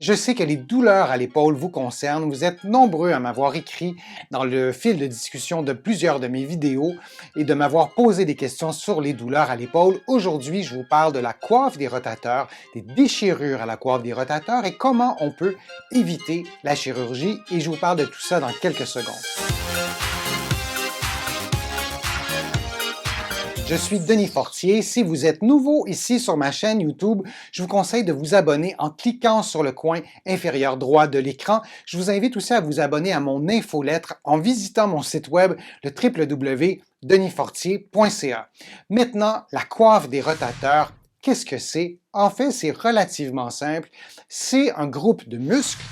Je sais que les douleurs à l'épaule vous concernent. Vous êtes nombreux à m'avoir écrit dans le fil de discussion de plusieurs de mes vidéos et de m'avoir posé des questions sur les douleurs à l'épaule. Aujourd'hui, je vous parle de la coiffe des rotateurs, des déchirures à la coiffe des rotateurs et comment on peut éviter la chirurgie. Et je vous parle de tout ça dans quelques secondes. Je suis Denis Fortier. Si vous êtes nouveau ici sur ma chaîne YouTube, je vous conseille de vous abonner en cliquant sur le coin inférieur droit de l'écran. Je vous invite aussi à vous abonner à mon infolettre en visitant mon site web, le www.denisfortier.ca. Maintenant, la coiffe des rotateurs, qu'est-ce que c'est? En fait, c'est relativement simple. C'est un groupe de muscles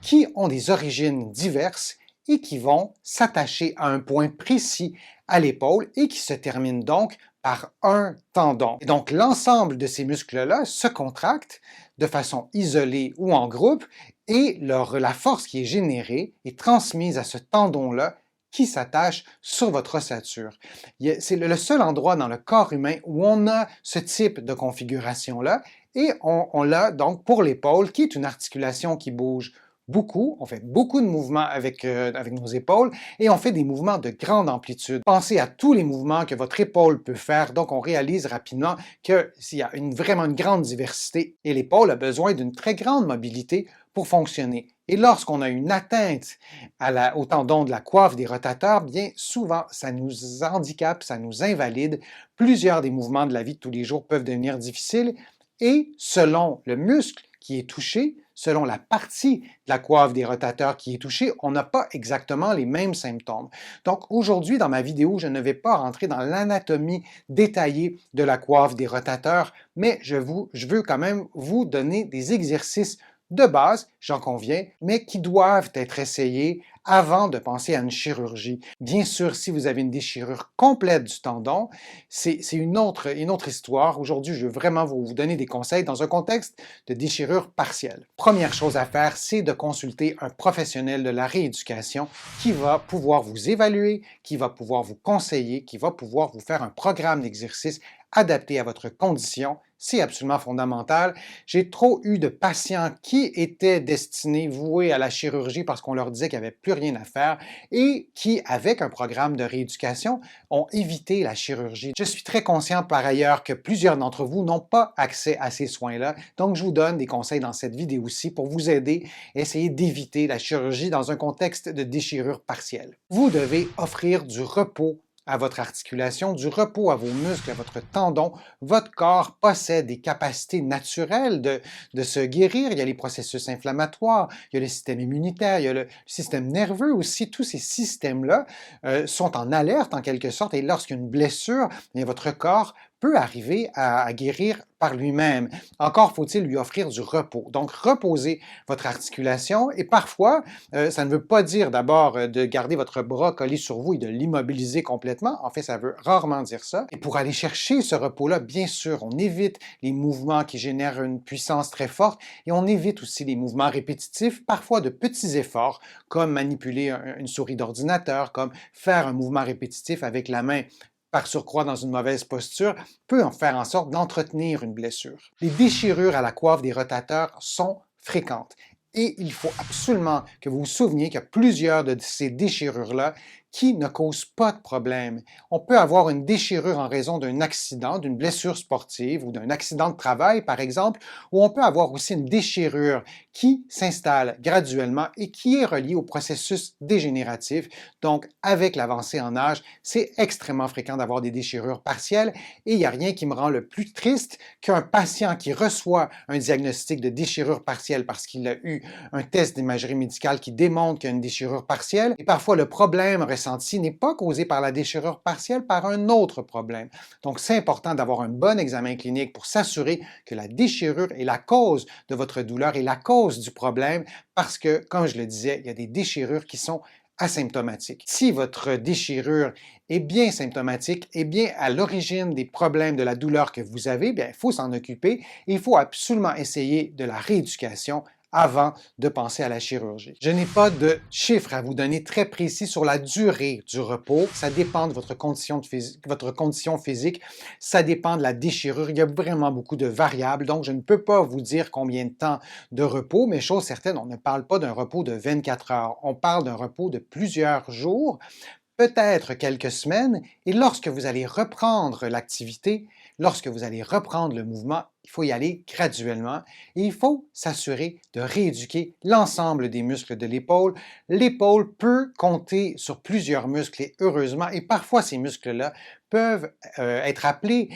qui ont des origines diverses et qui vont s'attacher à un point précis à l'épaule et qui se terminent donc par un tendon. Et donc, l'ensemble de ces muscles-là se contractent de façon isolée ou en groupe et la force qui est générée est transmise à ce tendon-là qui s'attache sur votre ossature. C'est le seul endroit dans le corps humain où on a ce type de configuration-là et on l'a donc pour l'épaule qui est une articulation qui bouge beaucoup, on fait beaucoup de mouvements avec nos épaules et on fait des mouvements de grande amplitude. Pensez à tous les mouvements que votre épaule peut faire, donc on réalise rapidement qu'il y a vraiment une grande diversité et l'épaule a besoin d'une très grande mobilité pour fonctionner. Et lorsqu'on a une atteinte au tendon de la coiffe des rotateurs, bien souvent ça nous handicape, ça nous invalide. Plusieurs des mouvements de la vie de tous les jours peuvent devenir difficiles et selon le muscle qui est touché, selon la partie de la coiffe des rotateurs qui est touchée, on n'a pas exactement les mêmes symptômes. Donc aujourd'hui, dans ma vidéo, je ne vais pas rentrer dans l'anatomie détaillée de la coiffe des rotateurs, mais je veux quand même vous donner des exercices de base, j'en conviens, mais qui doivent être essayés avant de penser à une chirurgie. Bien sûr, si vous avez une déchirure complète du tendon, c'est une autre histoire. Aujourd'hui, je veux vraiment vous donner des conseils dans un contexte de déchirure partielle. Première chose à faire, c'est de consulter un professionnel de la rééducation qui va pouvoir vous évaluer, qui va pouvoir vous conseiller, qui va pouvoir vous faire un programme d'exercice adapté à votre condition. C'est absolument fondamental. J'ai trop eu de patients qui étaient destinés, voués à la chirurgie parce qu'on leur disait qu'il n'y avait plus rien à faire et qui, avec un programme de rééducation, ont évité la chirurgie. Je suis très conscient par ailleurs que plusieurs d'entre vous n'ont pas accès à ces soins-là, donc je vous donne des conseils dans cette vidéo-ci pour vous aider à essayer d'éviter la chirurgie dans un contexte de déchirure partielle. Vous devez offrir du repos à votre articulation, du repos à vos muscles, à votre tendon. Votre corps possède des capacités naturelles de se guérir. Il y a les processus inflammatoires, il y a le système immunitaire, il y a le système nerveux aussi. Tous ces systèmes-là sont en alerte en quelque sorte et lorsqu'il y a une blessure, bien, votre corps peut arriver à guérir par lui-même. Encore faut-il lui offrir du repos. Donc, reposez votre articulation et parfois, ça ne veut pas dire d'abord de garder votre bras collé sur vous et de l'immobiliser complètement. En fait, ça veut rarement dire ça. Et pour aller chercher ce repos-là, bien sûr, on évite les mouvements qui génèrent une puissance très forte et on évite aussi les mouvements répétitifs, parfois de petits efforts, comme manipuler une souris d'ordinateur, comme faire un mouvement répétitif avec la main par surcroît dans une mauvaise posture, peut en faire en sorte d'entretenir une blessure. Les déchirures à la coiffe des rotateurs sont fréquentes et il faut absolument que vous vous souveniez qu'il y a plusieurs de ces déchirures-là qui ne causent pas de problème. On peut avoir une déchirure en raison d'un accident, d'une blessure sportive ou d'un accident de travail, par exemple, ou on peut avoir aussi une déchirure qui s'installe graduellement et qui est reliée au processus dégénératif. Donc, avec l'avancée en âge, c'est extrêmement fréquent d'avoir des déchirures partielles et il n'y a rien qui me rend le plus triste qu'un patient qui reçoit un diagnostic de déchirure partielle parce qu'il a eu un test d'imagerie médicale qui démontre qu'il y a une déchirure partielle et parfois le problème ressenti n'est pas causé par la déchirure partielle, par un autre problème. Donc, c'est important d'avoir un bon examen clinique pour s'assurer que la déchirure est la cause de votre douleur et la cause du problème parce que, comme je le disais, il y a des déchirures qui sont asymptomatique. Si votre déchirure est bien symptomatique, est bien à l'origine des problèmes de la douleur que vous avez, bien, il faut s'en occuper et il faut absolument essayer de la rééducation avant de penser à la chirurgie. Je n'ai pas de chiffres à vous donner très précis sur la durée du repos. Ça dépend de votre condition physique, ça dépend de la déchirure. Il y a vraiment beaucoup de variables, donc je ne peux pas vous dire combien de temps de repos, mais chose certaine, on ne parle pas d'un repos de 24 heures. On parle d'un repos de plusieurs jours, peut-être quelques semaines, et lorsque vous allez reprendre l'activité, lorsque vous allez reprendre le mouvement, il faut y aller graduellement et il faut s'assurer de rééduquer l'ensemble des muscles de l'épaule. L'épaule peut compter sur plusieurs muscles et heureusement, et parfois ces muscles-là peuvent être appelés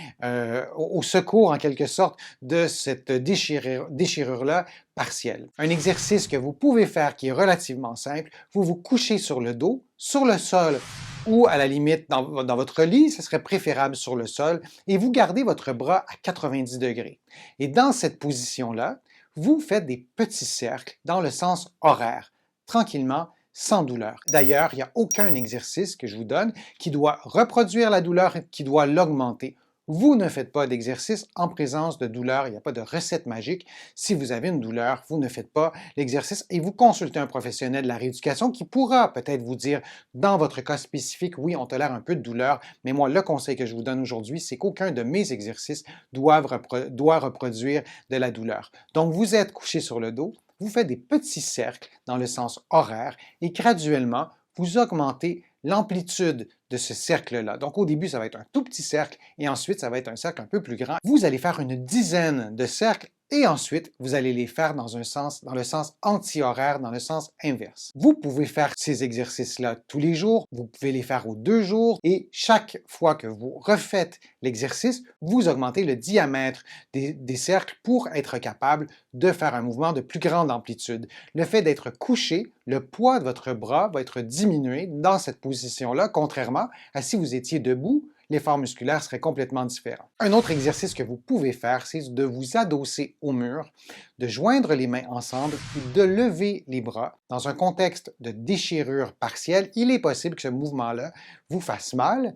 au secours en quelque sorte de cette déchirure-là partielle. Un exercice que vous pouvez faire qui est relativement simple, vous vous couchez sur le dos, sur le sol ou à la limite dans votre lit, ce serait préférable sur le sol, et vous gardez votre bras à 90 degrés. Et dans cette position-là, vous faites des petits cercles dans le sens horaire, tranquillement, sans douleur. D'ailleurs, il n'y a aucun exercice que je vous donne qui doit reproduire la douleur, qui doit l'augmenter. Vous ne faites pas d'exercice en présence de douleur, il n'y a pas de recette magique. Si vous avez une douleur, vous ne faites pas l'exercice et vous consultez un professionnel de la rééducation qui pourra peut-être vous dire, dans votre cas spécifique, oui, on tolère un peu de douleur, mais moi, le conseil que je vous donne aujourd'hui, c'est qu'aucun de mes exercices doit reproduire de la douleur. Donc, vous êtes couché sur le dos, vous faites des petits cercles dans le sens horaire et graduellement, vous augmentez l'amplitude de ce cercle-là. Donc, au début, ça va être un tout petit cercle et ensuite, ça va être un cercle un peu plus grand. Vous allez faire une dizaine de cercles et ensuite, vous allez les faire dans le sens anti-horaire, dans le sens inverse. Vous pouvez faire ces exercices-là tous les jours, vous pouvez les faire aux 2 jours et chaque fois que vous refaites l'exercice, vous augmentez le diamètre des cercles pour être capable de faire un mouvement de plus grande amplitude. Le fait d'être couché, le poids de votre bras va être diminué dans cette position-là, contrairement à si vous étiez debout, l'effort musculaire serait complètement différent. Un autre exercice que vous pouvez faire, c'est de vous adosser au mur, de joindre les mains ensemble et de lever les bras. Dans un contexte de déchirure partielle, il est possible que ce mouvement-là vous fasse mal.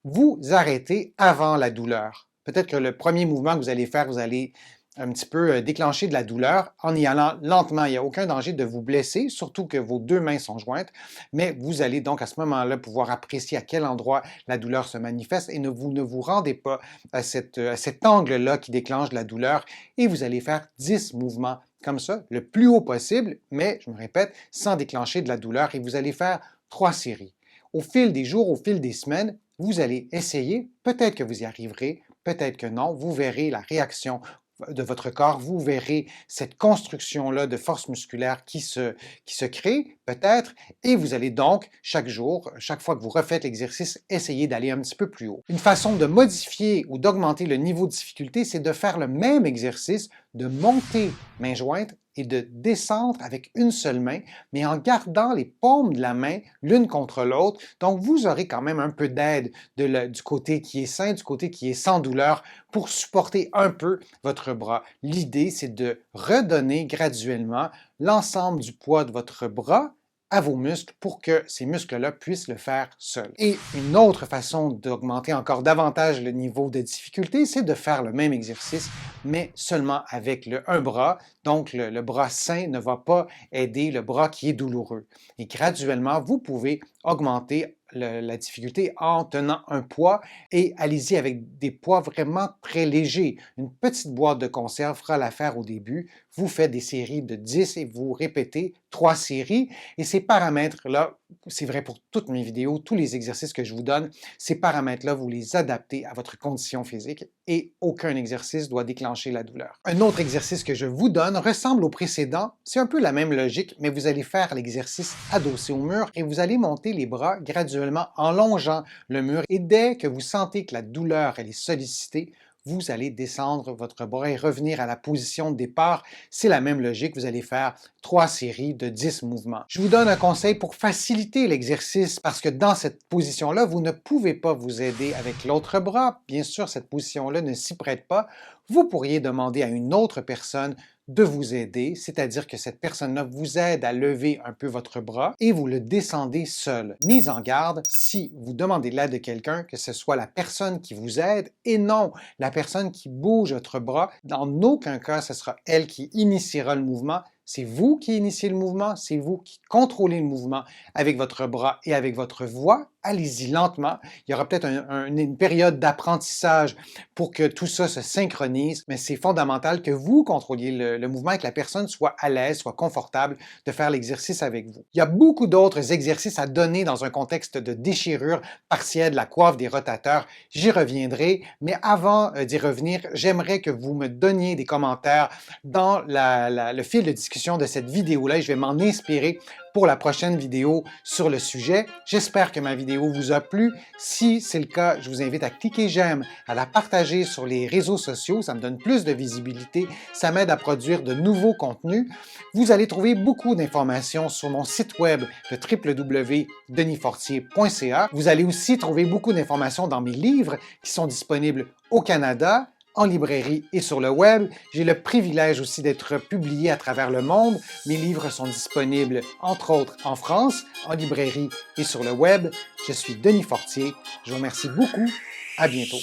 Vous arrêtez avant la douleur. Peut-être que le premier mouvement que vous allez faire, vous allez un petit peu déclencher de la douleur en y allant lentement. Il n'y a aucun danger de vous blesser, surtout que vos 2 mains sont jointes, mais vous allez donc à ce moment-là pouvoir apprécier à quel endroit la douleur se manifeste et vous ne vous rendez pas à cet angle-là qui déclenche la douleur et vous allez faire 10 mouvements comme ça, le plus haut possible, mais je me répète, sans déclencher de la douleur et vous allez faire 3 séries. Au fil des jours, au fil des semaines, vous allez essayer, peut-être que vous y arriverez, peut-être que non, vous verrez la réaction de votre corps, vous verrez cette construction-là de force musculaire qui se crée, peut-être, et vous allez donc, chaque jour, chaque fois que vous refaites l'exercice, essayer d'aller un petit peu plus haut. Une façon de modifier ou d'augmenter le niveau de difficulté, c'est de faire le même exercice, de monter main jointe et de descendre avec une seule main, mais en gardant les paumes de la main l'une contre l'autre. Donc, vous aurez quand même un peu d'aide du côté qui est sain, du côté qui est sans douleur pour supporter un peu votre bras. L'idée, c'est de redonner graduellement l'ensemble du poids de votre bras à vos muscles pour que ces muscles-là puissent le faire seuls. Et une autre façon d'augmenter encore davantage le niveau de difficulté, c'est de faire le même exercice, mais seulement avec un bras. Donc, le bras sain ne va pas aider le bras qui est douloureux. Et graduellement, vous pouvez augmenter la difficulté en tenant un poids et allez-y avec des poids vraiment très légers. Une petite boîte de conserve fera l'affaire au début. Vous faites des séries de 10 et vous répétez 3 séries. Et ces paramètres-là, c'est vrai pour toutes mes vidéos, tous les exercices que je vous donne, ces paramètres-là, vous les adaptez à votre condition physique et aucun exercice doit déclencher la douleur. Un autre exercice que je vous donne ressemble au précédent. C'est un peu la même logique, mais vous allez faire l'exercice adossé au mur et vous allez monter les bras graduellement en longeant le mur. Et dès que vous sentez que la douleur elle est sollicitée, vous allez descendre votre bras et revenir à la position de départ. C'est la même logique, vous allez faire 3 séries de 10 mouvements. Je vous donne un conseil pour faciliter l'exercice parce que dans cette position-là, vous ne pouvez pas vous aider avec l'autre bras. Bien sûr, cette position-là ne s'y prête pas. Vous pourriez demander à une autre personne de vous aider, c'est-à-dire que cette personne-là vous aide à lever un peu votre bras et vous le descendez seul. Mise en garde, si vous demandez l'aide de quelqu'un, que ce soit la personne qui vous aide et non la personne qui bouge votre bras, dans aucun cas ce sera elle qui initiera le mouvement, C'est vous qui initiez le mouvement, c'est vous qui contrôlez le mouvement avec votre bras et avec votre voix. Allez-y lentement. Il y aura peut-être une période d'apprentissage pour que tout ça se synchronise, mais c'est fondamental que vous contrôliez le mouvement et que la personne soit à l'aise, soit confortable de faire l'exercice avec vous. Il y a beaucoup d'autres exercices à donner dans un contexte de déchirure partielle de la coiffe des rotateurs. J'y reviendrai, mais avant d'y revenir, j'aimerais que vous me donniez des commentaires dans le fil de discussion de cette vidéo-là et je vais m'en inspirer pour la prochaine vidéo sur le sujet. J'espère que ma vidéo vous a plu. Si c'est le cas, je vous invite à cliquer j'aime, à la partager sur les réseaux sociaux. Ça me donne plus de visibilité. Ça m'aide à produire de nouveaux contenus. Vous allez trouver beaucoup d'informations sur mon site web, le www.denisfortier.ca. Vous allez aussi trouver beaucoup d'informations dans mes livres qui sont disponibles au Canada, en librairie et sur le web. J'ai le privilège aussi d'être publié à travers le monde. Mes livres sont disponibles, entre autres, en France, en librairie et sur le web. Je suis Denis Fortier. Je vous remercie beaucoup. À bientôt.